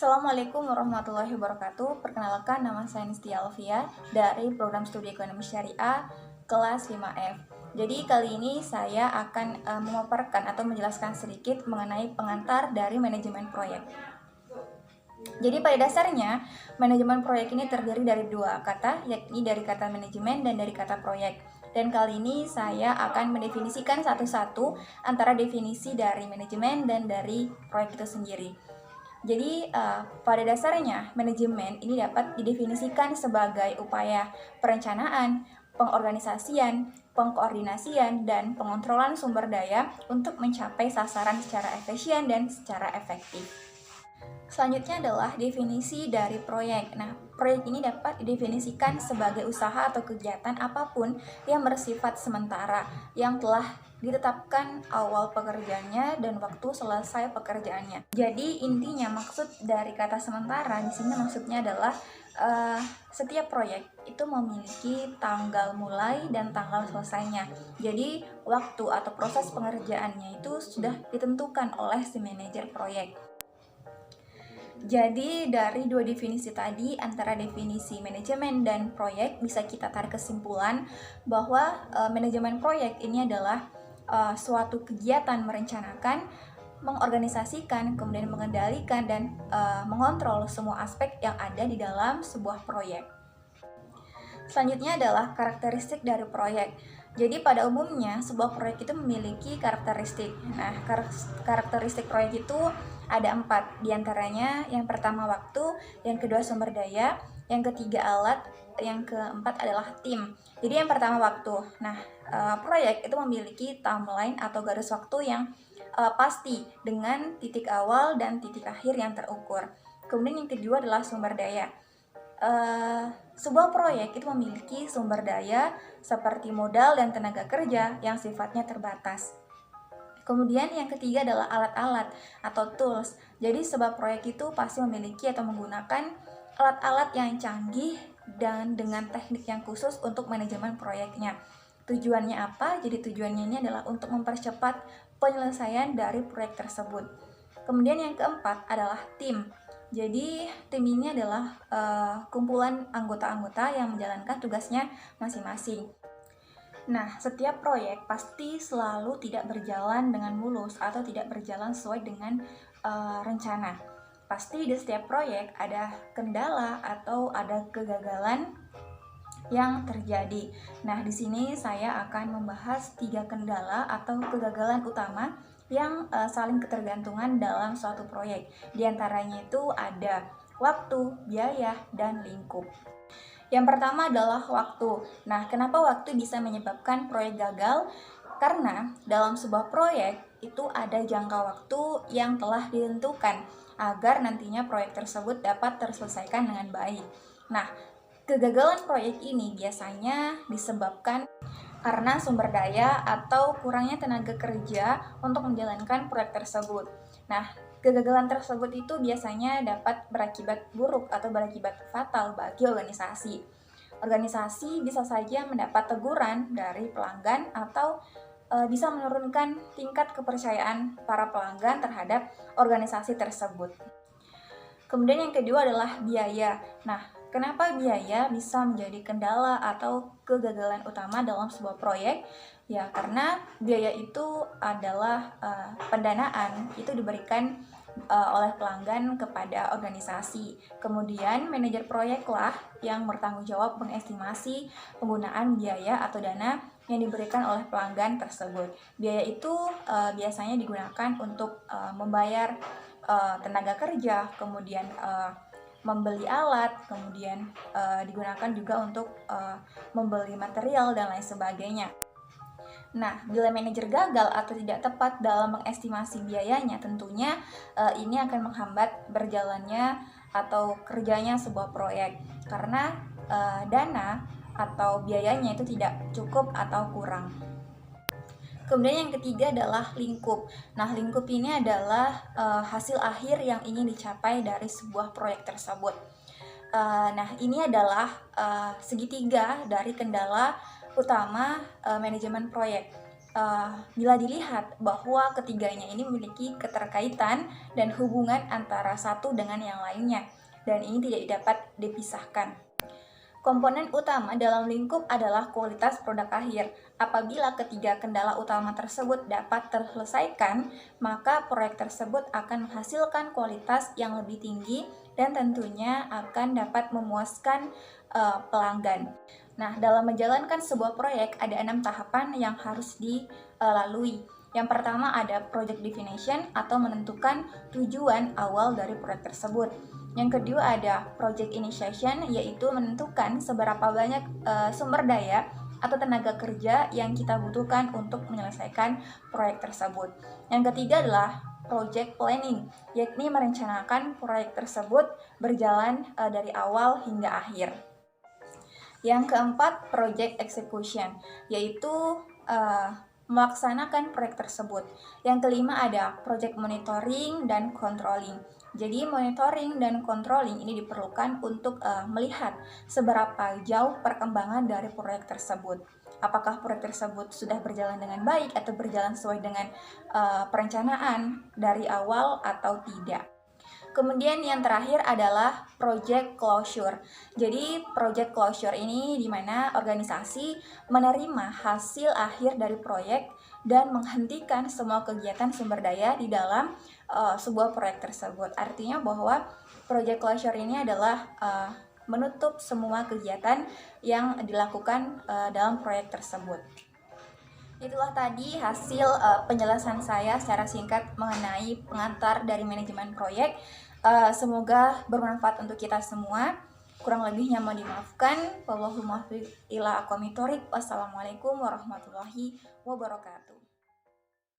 Assalamualaikum warahmatullahi wabarakatuh. Perkenalkan, nama saya Nistia Alfia dari Program Studi Ekonomi Syariah kelas 5F. Jadi kali ini saya akan memaparkan atau menjelaskan sedikit mengenai pengantar dari manajemen proyek. Jadi pada dasarnya manajemen proyek ini terdiri dari dua kata, yakni dari kata manajemen dan dari kata proyek. Dan kali ini saya akan mendefinisikan satu-satu antara definisi dari manajemen dan dari proyek itu sendiri. Jadi pada dasarnya manajemen ini dapat didefinisikan sebagai upaya perencanaan, pengorganisasian, pengkoordinasian, dan pengontrolan sumber daya untuk mencapai sasaran secara efisien dan secara efektif. Selanjutnya adalah definisi dari proyek. Nah, proyek ini dapat didefinisikan sebagai usaha atau kegiatan apapun yang bersifat sementara, yang telah ditetapkan awal pekerjaannya dan waktu selesai pekerjaannya. Jadi intinya maksud dari kata sementara di sini maksudnya adalah setiap proyek itu memiliki tanggal mulai dan tanggal selesainya. Jadi waktu atau proses pengerjaannya itu sudah ditentukan oleh si manajer proyek. Jadi dari dua definisi tadi antara definisi manajemen dan proyek bisa kita tarik kesimpulan bahwa manajemen proyek ini adalah suatu kegiatan merencanakan, mengorganisasikan, kemudian mengendalikan dan mengontrol semua aspek yang ada di dalam sebuah proyek. Selanjutnya adalah karakteristik dari proyek. Jadi pada umumnya sebuah proyek itu memiliki karakteristik. Nah, karakteristik proyek itu ada 4 diantaranya. Yang pertama waktu, yang kedua sumber daya, yang ketiga alat, yang keempat adalah tim. Jadi yang pertama waktu. Nah, proyek itu memiliki timeline atau garis waktu yang pasti dengan titik awal dan titik akhir yang terukur. Kemudian yang kedua adalah sumber daya. Sebuah proyek itu memiliki sumber daya seperti modal dan tenaga kerja yang sifatnya terbatas. Kemudian yang ketiga adalah alat-alat atau tools. Jadi sebuah proyek itu pasti memiliki atau menggunakan alat-alat yang canggih dan dengan teknik yang khusus untuk manajemen proyeknya. Tujuannya apa? Jadi tujuannya ini adalah untuk mempercepat penyelesaian dari proyek tersebut. Kemudian yang keempat adalah tim. Jadi tim ini adalah kumpulan anggota-anggota yang menjalankan tugasnya masing-masing. Nah, setiap proyek pasti selalu tidak berjalan dengan mulus atau tidak berjalan sesuai dengan rencana. Pasti di setiap proyek ada kendala atau ada kegagalan yang terjadi. Nah, di sini saya akan membahas 3 kendala atau kegagalan utama yang saling ketergantungan dalam suatu proyek. Di antaranya itu ada waktu, biaya, dan lingkup. Yang pertama adalah waktu. Nah, kenapa waktu bisa menyebabkan proyek gagal? Karena dalam sebuah proyek itu ada jangka waktu yang telah ditentukan agar nantinya proyek tersebut dapat terselesaikan dengan baik. Nah, kegagalan proyek ini biasanya disebabkan karena sumber daya atau kurangnya tenaga kerja untuk menjalankan proyek tersebut. Nah, kegagalan tersebut itu biasanya dapat berakibat buruk atau berakibat fatal bagi organisasi. Organisasi bisa saja mendapat teguran dari pelanggan atau bisa menurunkan tingkat kepercayaan para pelanggan terhadap organisasi tersebut. Kemudian yang kedua adalah biaya. Nah, kenapa biaya bisa menjadi kendala atau kegagalan utama dalam sebuah proyek? Ya, karena biaya itu adalah pendanaan, itu diberikan oleh pelanggan kepada organisasi. Kemudian manajer proyeklah yang bertanggung jawab mengestimasi penggunaan biaya atau dana yang diberikan oleh pelanggan tersebut. Biaya itu biasanya digunakan untuk membayar tenaga kerja, kemudian membeli alat, kemudian digunakan juga untuk membeli material dan lain sebagainya. Nah, bila manajer gagal atau tidak tepat dalam mengestimasi biayanya, tentunya ini akan menghambat berjalannya atau kerjanya sebuah proyek karena dana atau biayanya itu tidak cukup atau kurang. Kemudian yang ketiga adalah lingkup. Nah, lingkup ini adalah hasil akhir yang ingin dicapai dari sebuah proyek tersebut. Nah, ini adalah segitiga dari kendala utama manajemen proyek. bila dilihat bahwa ketiganya ini memiliki keterkaitan dan hubungan antara satu dengan yang lainnya, dan ini tidak dapat dipisahkan. Komponen utama dalam lingkup adalah kualitas produk akhir. Apabila ketiga kendala utama tersebut dapat terselesaikan, maka proyek tersebut akan menghasilkan kualitas yang lebih tinggi dan tentunya akan dapat memuaskan pelanggan. Nah, dalam menjalankan sebuah proyek ada 6 tahapan yang harus dilalui. Yang pertama ada project definition atau menentukan tujuan awal dari proyek tersebut. Yang kedua ada project initiation, yaitu menentukan seberapa banyak sumber daya atau tenaga kerja yang kita butuhkan untuk menyelesaikan proyek tersebut. Yang ketiga adalah project planning, yakni merencanakan proyek tersebut berjalan dari awal hingga akhir. Yang keempat, project execution, yaitu melaksanakan proyek tersebut. Yang kelima ada project monitoring dan controlling. Jadi monitoring dan controlling ini diperlukan untuk melihat seberapa jauh perkembangan dari proyek tersebut. Apakah proyek tersebut sudah berjalan dengan baik atau berjalan sesuai dengan perencanaan dari awal atau tidak. Kemudian yang terakhir adalah project closure. Jadi project closure ini di mana organisasi menerima hasil akhir dari proyek dan menghentikan semua kegiatan sumber daya di dalam sebuah proyek tersebut. Artinya bahwa project closure ini adalah menutup semua kegiatan yang dilakukan dalam proyek tersebut. Itulah tadi hasil penjelasan saya secara singkat mengenai pengantar dari manajemen proyek. Semoga bermanfaat untuk kita semua. Kurang lebihnya mohon dimaafkan. Wallahul muwaffiq ila aqwamit thoriq. Wassalamualaikum warahmatullahi wabarakatuh.